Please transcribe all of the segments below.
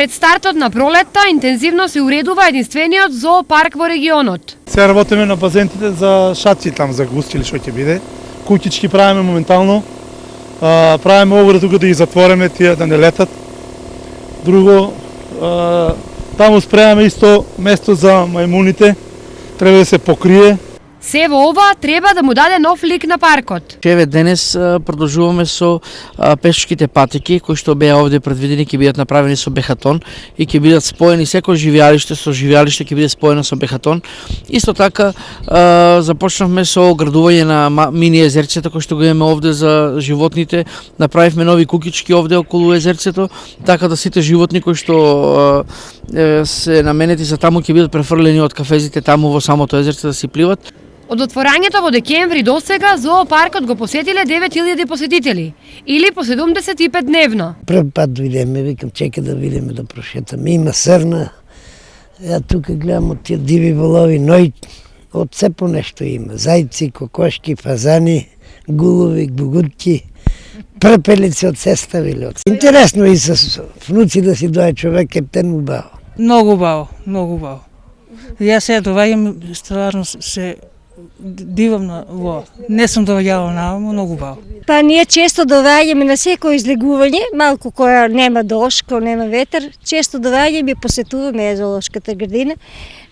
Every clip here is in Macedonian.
Пред стартот на пролетта интензивно се уредува единствениот зоопарк во регионот. Сега работиме на базентите за шаци там за густи или што ќе биде. Куќички правиме моментално. Правиме ограду тука да ги затвориме тие да не летат. Друго, таму спремаме исто место за мајмуните. Треба да се покрие. Се во ова треба да му даде нов лик на паркот. Еве денес продолжуваме со пешачките патеки кои што беа овде предвидени, ќе бидат направени со бехатон и ќе бидат споени секој живеалиште со живеалиште ќе биде споено со бехатон. Исто така започнавме со градување на мини езерцето кои што го имаме овде за животните. Направивме нови кукички овде околу езерцето, така да сите животни кои што се наменети за таму ќе бидат префрлени од кафезите таму во самото езерце да си пливат. Од отворањето во декември до сега зоопаркот го посетиле 9000 посетители или по 75 дневно. Прв пат дојдеме, викам чека да видиме да прошетаме. Има срна. Ја тука гледам од тие диви волови, ној од се по нешто има. Зајци, кокошки, фазани, гулови, гугутки. Препелици од се ставиле. Интересно и со внуци да си доаѓа човек ептен убаво. Многу убаво, многу убаво. Јас се доаѓам, стварно се дивам на во. Не сум доаѓала наваму, многу убаво. Па ние често доаѓаме на секој излегување, малку која нема дожд, која нема ветер, често доаѓаме и посетуваме зоолошката градина.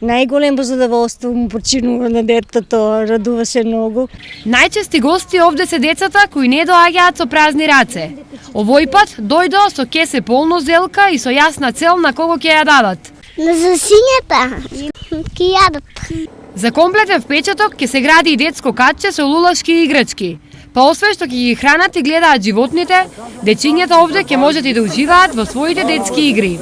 Најголемо задоволство му починува на детето, радува се многу. Најчести гости овде се децата кои не доаѓаат со празни раце. Овој пат дојдоа со кесе полно зелка и со јасна цел на кого ќе ја дадат. За сињата ќе јадат. За комплетен впечаток ќе се гради и детско катче со лулашки и играчки. Па освен што ќе ги хранат и гледаат животните, дечињата овде ќе можат и да уживаат во своите детски игри.